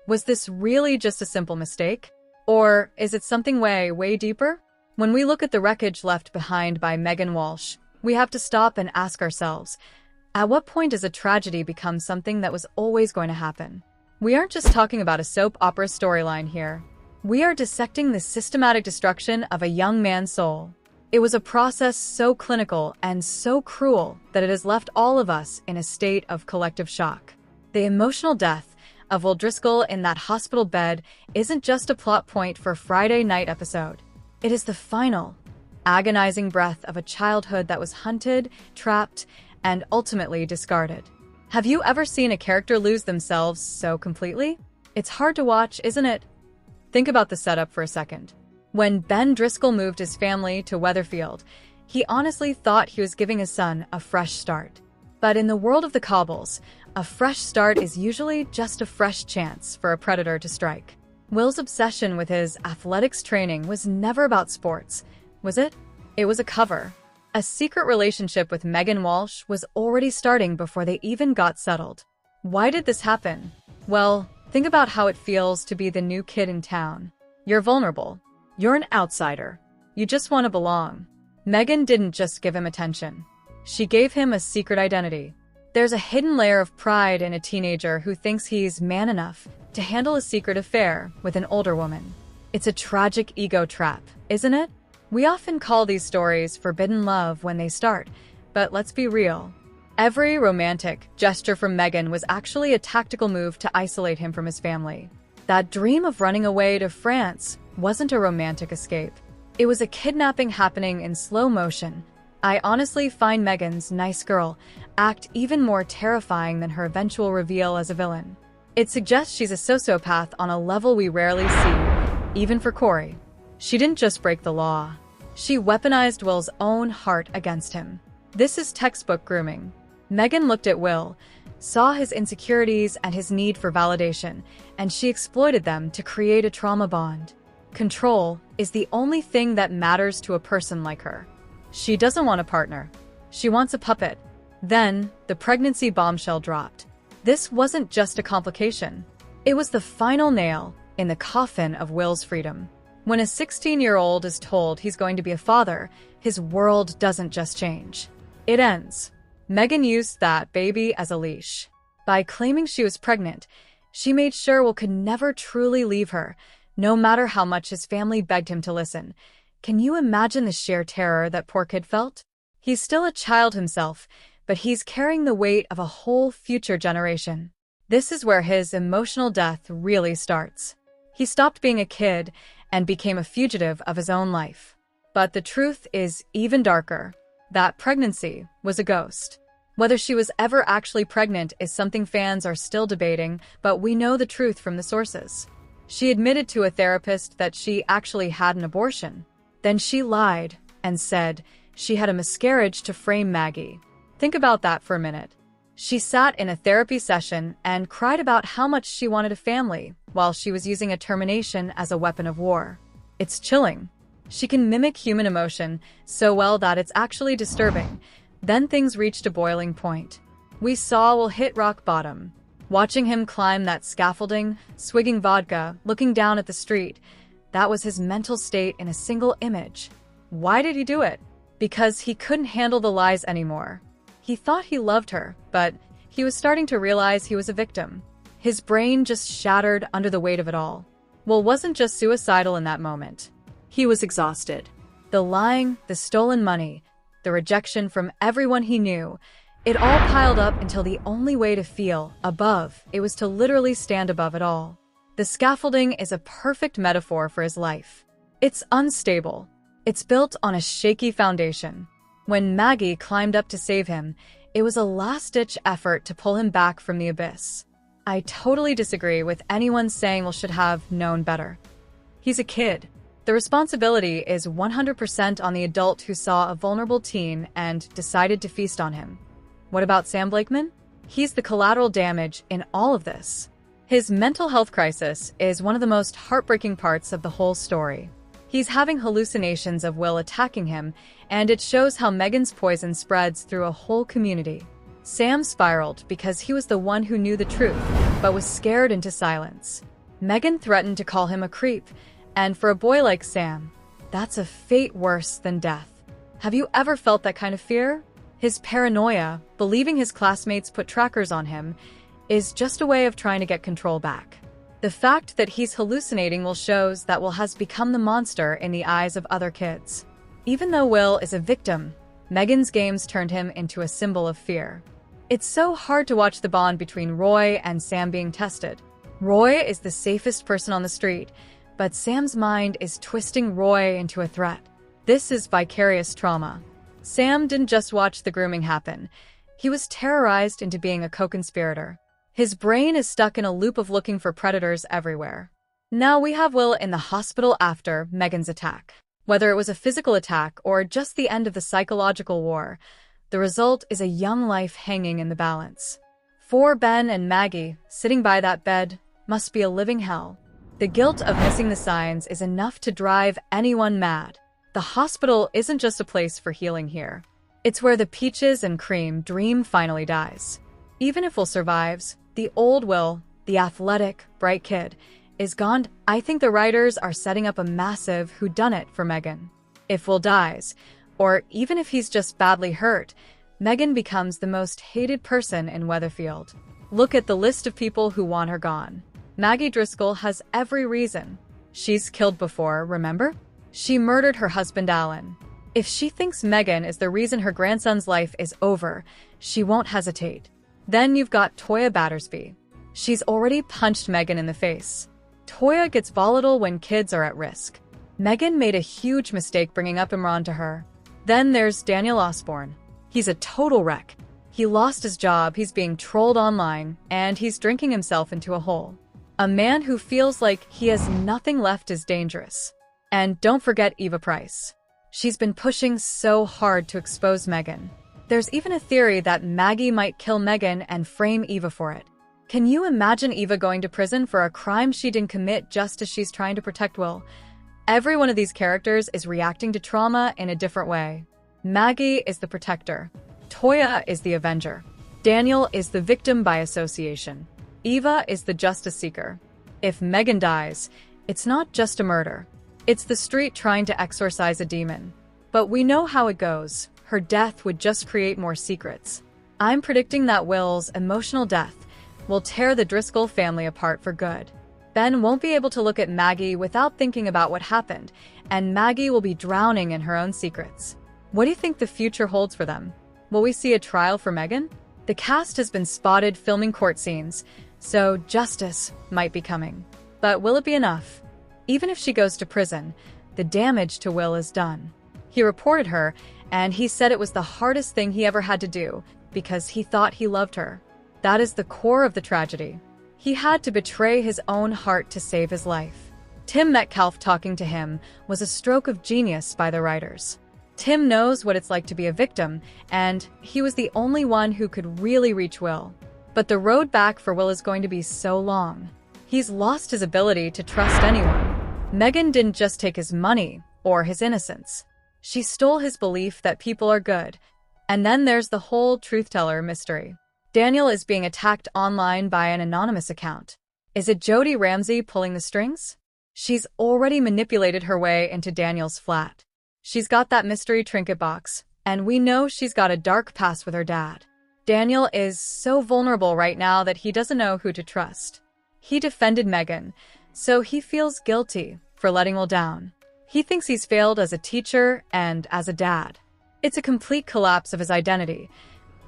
Was this really just a simple mistake? Or is it something way, way deeper? When we look at the wreckage left behind by Megan Walsh, we have to stop and ask ourselves, at what point does a tragedy become something that was always going to happen? We aren't just talking about a soap opera storyline here. We are dissecting the systematic destruction of a young man's soul. It was a process so clinical and so cruel that it has left all of us in a state of collective shock. The emotional death of Will Driscoll in that hospital bed isn't just a plot point for Friday night episode. It is the final, agonizing breath of a childhood that was hunted, trapped, and ultimately discarded. Have you ever seen a character lose themselves so completely? It's hard to watch, isn't it? Think about the setup for a second. When Ben Driscoll moved his family to Weatherfield, he honestly thought he was giving his son a fresh start. But in the world of the Cobbles, a fresh start is usually just a fresh chance for a predator to strike. Will's obsession with his athletics training was never about sports, was it? It was a cover. A secret relationship with Megan Walsh was already starting before they even got settled. Why did this happen? Well, think about how it feels to be the new kid in town. You're vulnerable. You're an outsider. You just want to belong. Megan didn't just give him attention. She gave him a secret identity. There's a hidden layer of pride in a teenager who thinks he's man enough to handle a secret affair with an older woman. It's a tragic ego trap, isn't it? We often call these stories forbidden love when they start, but let's be real. Every romantic gesture from Megan was actually a tactical move to isolate him from his family. That dream of running away to France wasn't a romantic escape. It was a kidnapping happening in slow motion. I honestly find Megan's nice girl act even more terrifying than her eventual reveal as a villain. It suggests she's a sociopath on a level we rarely see, even for Corey. She didn't just break the law. She weaponized Will's own heart against him. This is textbook grooming. Megan looked at Will, saw his insecurities and his need for validation, and she exploited them to create a trauma bond. Control is the only thing that matters to a person like her. She doesn't want a partner. She wants a puppet. Then, the pregnancy bombshell dropped. This wasn't just a complication. It was the final nail in the coffin of Will's freedom. When a 16-year-old is told he's going to be a father, his world doesn't just change. It ends. Megan used that baby as a leash. By claiming she was pregnant, she made sure Will could never truly leave her, no matter how much his family begged him to listen. Can you imagine the sheer terror that poor kid felt? He's still a child himself, but he's carrying the weight of a whole future generation. This is where his emotional death really starts. He stopped being a kid and became a fugitive of his own life. But the truth is even darker. That pregnancy was a ghost. Whether she was ever actually pregnant is something fans are still debating, but we know the truth from the sources. She admitted to a therapist that she actually had an abortion. Then she lied and said she had a miscarriage to frame Maggie. Think about that for a minute. She sat in a therapy session and cried about how much she wanted a family while she was using a termination as a weapon of war. It's chilling. She can mimic human emotion so well that it's actually disturbing. Then things reached a boiling point. We saw Will hit rock bottom. Watching him climb that scaffolding, swigging vodka, looking down at the street, that was his mental state in a single image. Why did he do it? Because he couldn't handle the lies anymore. He thought he loved her, but he was starting to realize he was a victim. His brain just shattered under the weight of it all. Will wasn't just suicidal in that moment. He was exhausted. The lying, the stolen money, the rejection from everyone he knew, it all piled up until the only way to feel above it was to literally stand above it all. The scaffolding is a perfect metaphor for his life. It's unstable. It's built on a shaky foundation. When Maggie climbed up to save him, it was a last-ditch effort to pull him back from the abyss. I totally disagree with anyone saying Will should have known better. He's a kid. The responsibility is 100% on the adult who saw a vulnerable teen and decided to feast on him. What about Sam Blakeman? He's the collateral damage in all of this. His mental health crisis is one of the most heartbreaking parts of the whole story. He's having hallucinations of Will attacking him, and it shows how Megan's poison spreads through a whole community. Sam spiraled because he was the one who knew the truth, but was scared into silence. Megan threatened to call him a creep, and for a boy like Sam, that's a fate worse than death. Have you ever felt that kind of fear? His paranoia, believing his classmates put trackers on him, is just a way of trying to get control back. The fact that he's hallucinating will shows that Will has become the monster in the eyes of other kids. Even though Will is a victim, Megan's games turned him into a symbol of fear. It's so hard to watch the bond between Roy and Sam being tested. Roy is the safest person on the street, but Sam's mind is twisting Roy into a threat. This is vicarious trauma. Sam didn't just watch the grooming happen. He was terrorized into being a co-conspirator. His brain is stuck in a loop of looking for predators everywhere. Now we have Will in the hospital after Megan's attack. Whether it was a physical attack or just the end of the psychological war, the result is a young life hanging in the balance. For Ben and Maggie, sitting by that bed must be a living hell. The guilt of missing the signs is enough to drive anyone mad. The hospital isn't just a place for healing here. It's where the peaches and cream dream finally dies. Even if Will survives, the old Will, the athletic, bright kid, is gone. I think the writers are setting up a massive whodunit for Megan. If Will dies, or even if he's just badly hurt, Megan becomes the most hated person in Weatherfield. Look at the list of people who want her gone. Maggie Driscoll has every reason. She's killed before, remember? She murdered her husband Alan. If she thinks Megan is the reason her grandson's life is over, she won't hesitate. Then you've got Toya Battersby. She's already punched Megan in the face. Toya gets volatile when kids are at risk. Megan made a huge mistake bringing up Imran to her. Then there's Daniel Osborne. He's a total wreck. He lost his job, he's being trolled online, and he's drinking himself into a hole. A man who feels like he has nothing left is dangerous. And don't forget Eva Price. She's been pushing so hard to expose Megan. There's even a theory that Maggie might kill Megan and frame Eva for it. Can you imagine Eva going to prison for a crime she didn't commit just as she's trying to protect Will? Every one of these characters is reacting to trauma in a different way. Maggie is the protector. Toya is the avenger. Daniel is the victim by association. Eva is the justice seeker. If Megan dies, it's not just a murder. It's the street trying to exorcise a demon. But we know how it goes. Her death would just create more secrets. I'm predicting that Will's emotional death will tear the Driscoll family apart for good. Ben won't be able to look at Maggie without thinking about what happened, and Maggie will be drowning in her own secrets. What do you think the future holds for them? Will we see a trial for Megan? The cast has been spotted filming court scenes, so justice might be coming. But will it be enough? Even if she goes to prison, the damage to Will is done. He reported her, and he said it was the hardest thing he ever had to do because he thought he loved her. That is the core of the tragedy. He had to betray his own heart to save his life. Tim Metcalfe talking to him was a stroke of genius by the writers. Tim knows what it's like to be a victim, and he was the only one who could really reach Will. But the road back for Will is going to be so long. He's lost his ability to trust anyone. Megan didn't just take his money or his innocence. She stole his belief that people are good. And then there's the whole truth-teller mystery. Daniel is being attacked online by an anonymous account. Is it Jody Ramsey pulling the strings? She's already manipulated her way into Daniel's flat. She's got that mystery trinket box, and we know she's got a dark past with her dad. Daniel is so vulnerable right now that he doesn't know who to trust. He defended Megan, so he feels guilty for letting Will down. He thinks he's failed as a teacher and as a dad. It's a complete collapse of his identity.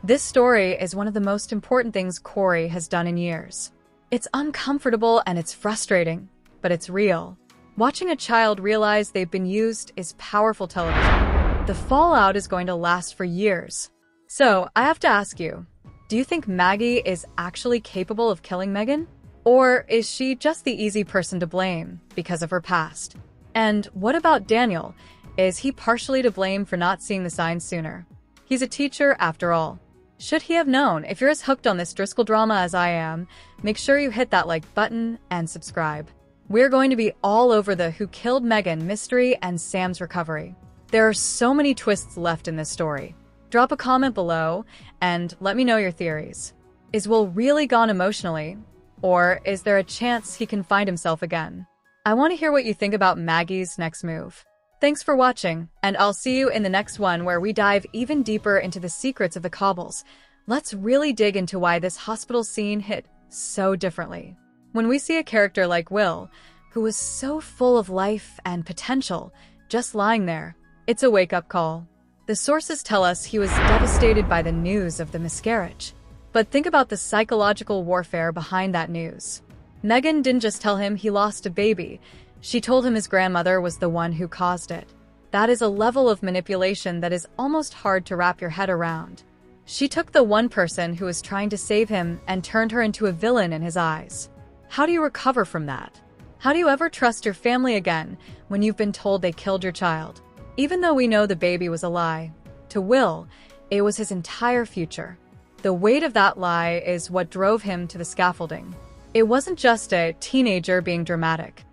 This story is one of the most important things Corey has done in years. It's uncomfortable and it's frustrating, but it's real. Watching a child realize they've been used is powerful television. The fallout is going to last for years. So, I have to ask you, do you think Maggie is actually capable of killing Megan? Or is she just the easy person to blame because of her past? And what about Daniel? Is he partially to blame for not seeing the signs sooner? He's a teacher after all. Should he have known? If you're as hooked on this Driscoll drama as I am, make sure you hit that like button and subscribe. We're going to be all over the Who Killed Megan mystery and Sam's recovery. There are so many twists left in this story. Drop a comment below and let me know your theories. Is Will really gone emotionally? Or is there a chance he can find himself again? I want to hear what you think about Maggie's next move. Thanks for watching, and I'll see you in the next one where we dive even deeper into the secrets of the Cobbles. Let's really dig into why this hospital scene hit so differently. When we see a character like Will, who was so full of life and potential, just lying there, it's a wake-up call. The sources tell us he was devastated by the news of the miscarriage. But think about the psychological warfare behind that news. Megan didn't just tell him he lost a baby, she told him his grandmother was the one who caused it. That is a level of manipulation that is almost hard to wrap your head around. She took the one person who was trying to save him and turned her into a villain in his eyes. How do you recover from that? How do you ever trust your family again when you've been told they killed your child? Even though we know the baby was a lie, to Will, it was his entire future. The weight of that lie is what drove him to the scaffolding. It wasn't just a teenager being dramatic.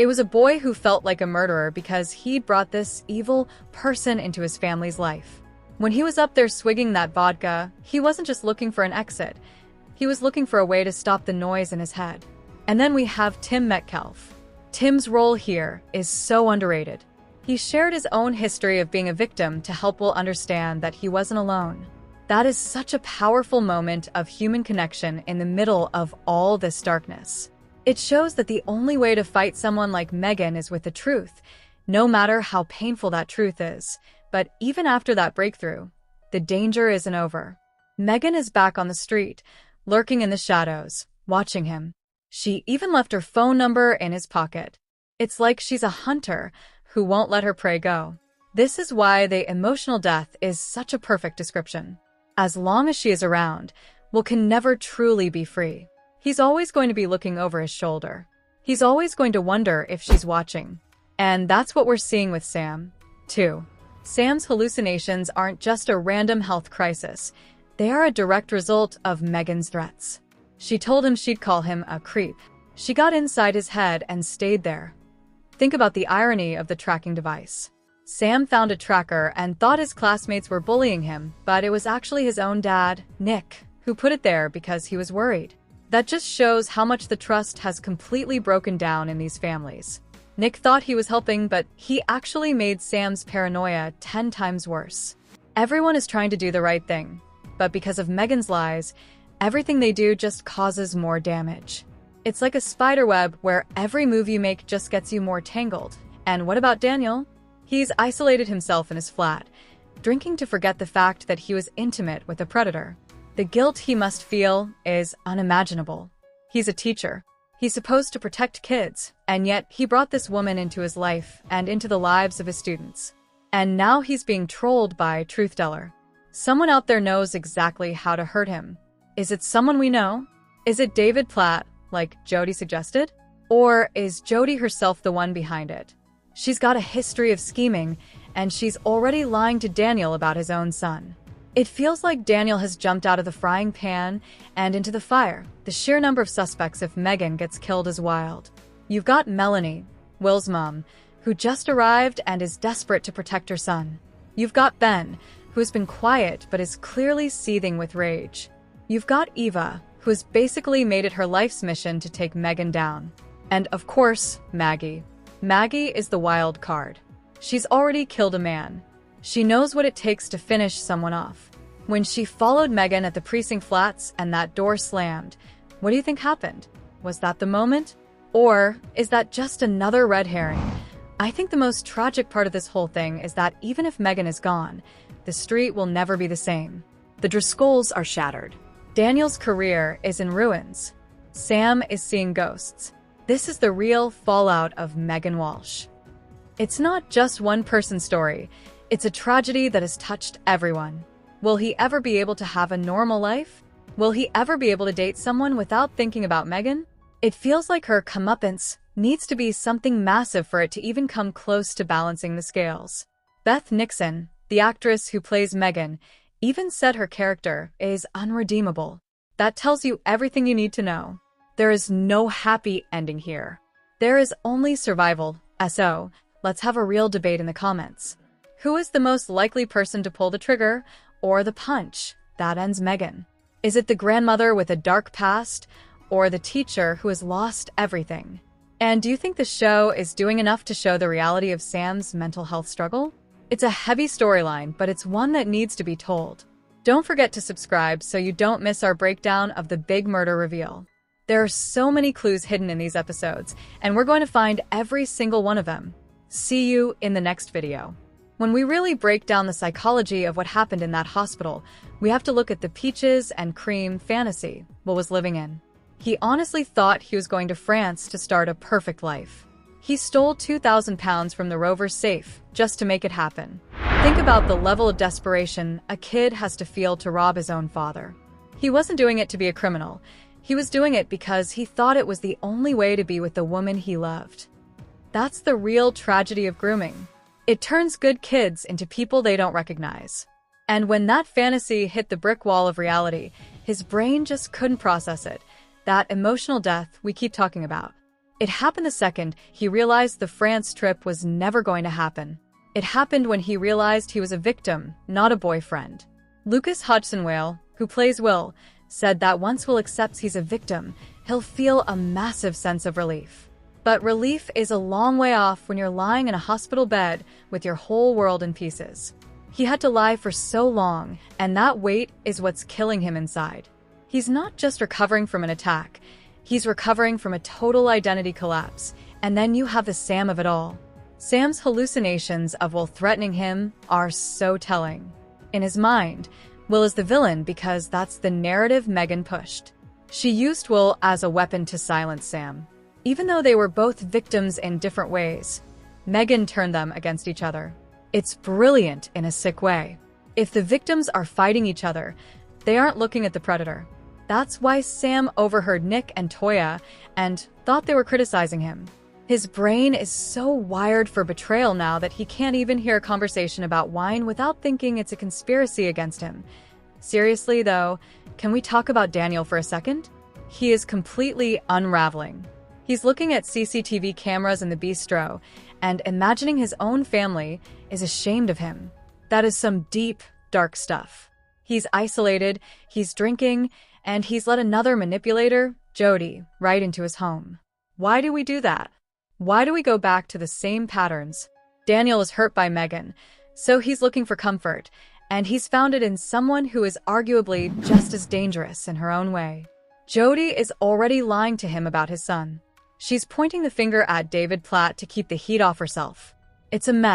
It was a boy who felt like a murderer because he'd brought this evil person into his family's life. When he was up there swigging that vodka, he wasn't just looking for an exit. He was looking for a way to stop the noise in his head. And then we have Tim Metcalf. Tim's role here is so underrated. He shared his own history of being a victim to help Will understand that he wasn't alone. That is such a powerful moment of human connection in the middle of all this darkness. It shows that the only way to fight someone like Megan is with the truth, no matter how painful that truth is. But even after that breakthrough, the danger isn't over. Megan is back on the street, lurking in the shadows, watching him. She even left her phone number in his pocket. It's like she's a hunter who won't let her prey go. This is why the emotional death is such a perfect description. As long as she is around, Will can never truly be free. He's always going to be looking over his shoulder. He's always going to wonder if she's watching. And that's what we're seeing with Sam, too. Sam's hallucinations aren't just a random health crisis. They are a direct result of Megan's threats. She told him she'd call him a creep. She got inside his head and stayed there. Think about the irony of the tracking device. Sam found a tracker and thought his classmates were bullying him, but it was actually his own dad, Nick, who put it there because he was worried. That just shows how much the trust has completely broken down in these families. Nick thought he was helping, but he actually made Sam's paranoia 10 times worse. Everyone is trying to do the right thing, but because of Megan's lies, everything they do just causes more damage. It's like a spider web where every move you make just gets you more tangled. And what about Daniel? He's isolated himself in his flat, drinking to forget the fact that he was intimate with a predator. The guilt he must feel is unimaginable. He's a teacher. He's supposed to protect kids, and yet he brought this woman into his life and into the lives of his students. And now he's being trolled by Truth Teller. Someone out there knows exactly how to hurt him. Is it someone we know? Is it David Platt, like Jody suggested? Or is Jody herself the one behind it? She's got a history of scheming, and she's already lying to Daniel about his own son. It feels like Daniel has jumped out of the frying pan and into the fire. The sheer number of suspects if Megan gets killed is wild. You've got Melanie, Will's mom, who just arrived and is desperate to protect her son. You've got Ben, who's been quiet but is clearly seething with rage. You've got Eva, who has basically made it her life's mission to take Megan down. And of course, Maggie. Maggie is the wild card. She's already killed a man. She knows what it takes to finish someone off. When she followed Megan at the precinct flats and that door slammed, what do you think happened? Was that the moment? Or is that just another red herring? I think the most tragic part of this whole thing is that even if Megan is gone, the street will never be the same. The Driscolls are shattered. Daniel's career is in ruins. Sam is seeing ghosts. This is the real fallout of Megan Walsh. It's not just one person's story. It's a tragedy that has touched everyone. Will he ever be able to have a normal life? Will he ever be able to date someone without thinking about Megan? It feels like her comeuppance needs to be something massive for it to even come close to balancing the scales. Beth Nixon, the actress who plays Megan, even said her character is unredeemable. That tells you everything you need to know. There is no happy ending here. There is only survival. So, let's have a real debate in the comments. Who is the most likely person to pull the trigger or the punch that ends Megan? Is it the grandmother with a dark past, or the teacher who has lost everything. And do you think the show is doing enough to show the reality of Sam's mental health struggle? It's a heavy storyline, but it's one that needs to be told. Don't forget to subscribe so you don't miss our breakdown of the big murder reveal. There are so many clues hidden in these episodes, and we're going to find every single one of them. See you in the next video. When we really break down the psychology of what happened in that hospital, we have to look at the peaches and cream fantasy Will was living in. He honestly thought he was going to France to start a perfect life. He stole 2,000 pounds from the rover's safe just to make it happen. Think about the level of desperation a kid has to feel to rob his own father. He wasn't doing it to be a criminal. He was doing it because he thought it was the only way to be with the woman he loved. That's the real tragedy of grooming. It turns good kids into people they don't recognize. And when that fantasy hit the brick wall of reality, his brain just couldn't process it. That emotional death we keep talking about. It happened the second he realized the France trip was never going to happen. It happened when he realized he was a victim, not a boyfriend. Lucas Hodgson-Wale, who plays Will, said that once Will accepts he's a victim, he'll feel a massive sense of relief. But relief is a long way off when you're lying in a hospital bed with your whole world in pieces. He had to lie for so long, and that weight is what's killing him inside. He's not just recovering from an attack, he's recovering from a total identity collapse, and then you have the Sam of it all. Sam's hallucinations of Will threatening him are so telling. In his mind, Will is the villain because that's the narrative Megan pushed. She used Will as a weapon to silence Sam. Even though they were both victims in different ways, Megan turned them against each other. It's brilliant in a sick way. If the victims are fighting each other, they aren't looking at the predator. That's why Sam overheard Nick and Toya and thought they were criticizing him. His brain is so wired for betrayal now that he can't even hear a conversation about wine without thinking it's a conspiracy against him. Seriously, though, can we talk about Daniel for a second? He is completely unraveling. He's looking at CCTV cameras in the bistro and imagining his own family is ashamed of him. That is some deep, dark stuff. He's isolated, he's drinking, and he's let another manipulator, Jody, right into his home. Why do we do that? Why do we go back to the same patterns? Daniel is hurt by Megan, so he's looking for comfort, and he's found it in someone who is arguably just as dangerous in her own way. Jody is already lying to him about his son. She's pointing the finger at David Platt to keep the heat off herself. It's a mess.